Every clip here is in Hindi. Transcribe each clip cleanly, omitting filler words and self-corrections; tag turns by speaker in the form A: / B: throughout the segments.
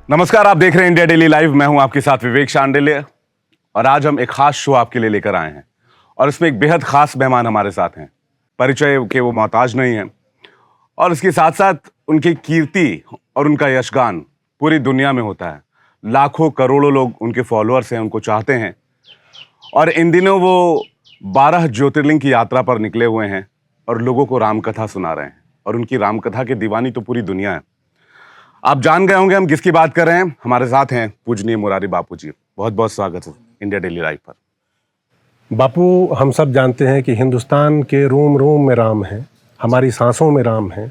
A: नमस्कार, आप देख रहे हैं इंडिया डेली लाइव। मैं हूं आपके साथ विवेक शांडिल्य और आज हम एक खास शो आपके लिए लेकर आए हैं और इसमें एक बेहद खास मेहमान हमारे साथ हैं। परिचय के वो मोहताज नहीं हैं और इसके साथ साथ उनकी कीर्ति और उनका यशगान पूरी दुनिया में होता है। लाखों करोड़ों लोग उनके फॉलोअर्स हैं, उनको चाहते हैं और इन दिनों वो 12 ज्योतिर्लिंग की यात्रा पर निकले हुए हैं और लोगों को रामकथा सुना रहे हैं और उनकी रामकथा की दीवानी तो पूरी दुनिया है। आप जान गए होंगे हम किसकी बात कर रहे हैं। हमारे साथ हैं पूजनीय मुरारी बापू जी। बहुत बहुत स्वागत है इंडिया डेली लाइव पर।
B: बापू, हम सब जानते हैं कि हिंदुस्तान के रोम रोम में राम है, हमारी सांसों में राम है।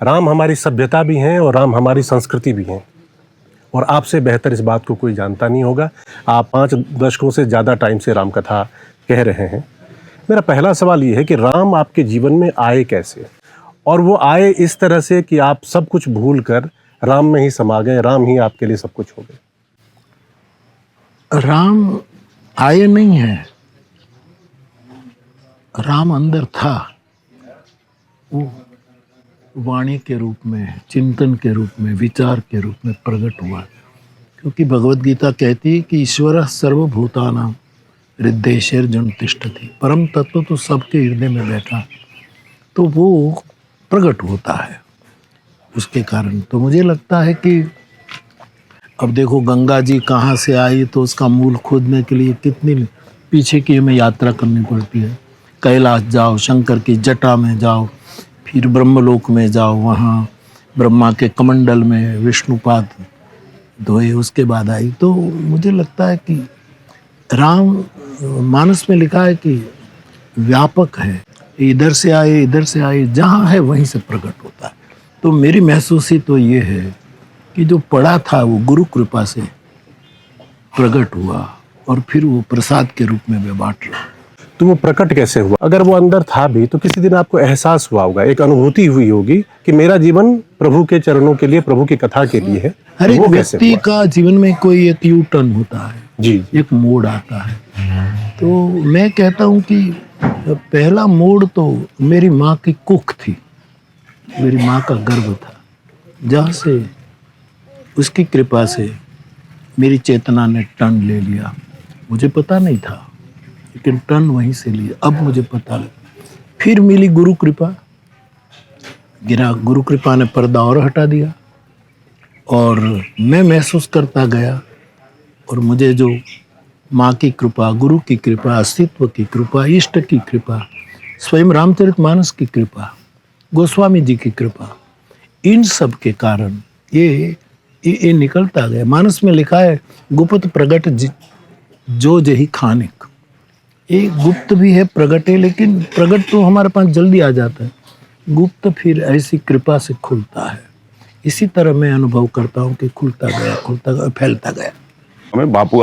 B: राम हमारी सभ्यता भी हैं और राम हमारी संस्कृति भी हैं। और आपसे बेहतर इस बात को कोई जानता नहीं होगा। आप 5 दशकों से ज़्यादा टाइम से रामकथा कह रहे हैं। मेरा पहला सवाल ये है कि राम आपके जीवन में आए कैसे, और वो आए इस तरह से कि आप सब कुछ भूल कर राम में ही समा गए, राम ही आपके लिए सब कुछ हो गए।
C: राम आए नहीं है, राम अंदर था। वो वाणी के रूप में, चिंतन के रूप में, विचार के रूप में प्रकट हुआ। क्योंकि भगवत गीता कहती है कि ईश्वर सर्वभूतानां हृदयेर्जुन तिष्ठति। परम तत्व तो सबके हृदय में बैठा, तो वो प्रकट होता है उसके कारण। तो मुझे लगता है कि अब देखो, गंगा जी कहाँ से आई, तो उसका मूल खोजने के लिए कितनी पीछे की हमें यात्रा करनी पड़ती है। कैलाश जाओ, शंकर की जटा में जाओ, फिर ब्रह्मलोक में जाओ, वहाँ ब्रह्मा के कमंडल में विष्णुपाद धोए, उसके बाद आई। तो मुझे लगता है कि राम, मानस में लिखा है कि व्यापक है, इधर से आए, जहाँ है वहीं से प्रकट होता है। तो मेरी महसूसी तो ये है कि जो पड़ा था वो गुरु कृपा से प्रकट हुआ और फिर वो प्रसाद के रूप में मैं बांट रहा हूँ।
B: तो वो प्रकट कैसे हुआ? अगर वो अंदर था भी तो किसी दिन आपको एहसास हुआ होगा, एक अनुभूति हुई होगी कि मेरा जीवन प्रभु के चरणों के लिए, प्रभु की कथा के लिए है।
C: हर एक व्यक्ति का जीवन में कोई एक यू टर्न होता है
B: जी,
C: एक मोड़ आता है। तो मैं कहता हूँ कि पहला मोड़ तो मेरी माँ की कुख थी, मेरी माँ का गर्भ था, जहाँ से उसकी कृपा से मेरी चेतना ने टर्न ले लिया। मुझे पता नहीं था, लेकिन टर्न वहीं से लिया। अब मुझे पता लगा। फिर मिली गुरु कृपा, गुरु कृपा ने पर्दा और हटा दिया और मैं महसूस करता गया। और मुझे जो माँ की कृपा, गुरु की कृपा, अस्तित्व की कृपा, इष्ट की कृपा, स्वयं रामचरितमानस की कृपा, गोस्वामी जी की कृपा, इन सब के कारण ये निकलता गया। मानस में लिखा है, गुप्त प्रगट जो जही खानिक। ये गुप्त भी है, प्रगट है, लेकिन प्रगट तो हमारे पास जल्दी आ जाता है, गुप्त फिर ऐसी कृपा से खुलता है। इसी तरह मैं अनुभव करता हूँ कि खुलता गया, फैलता गया।
A: हमें बापू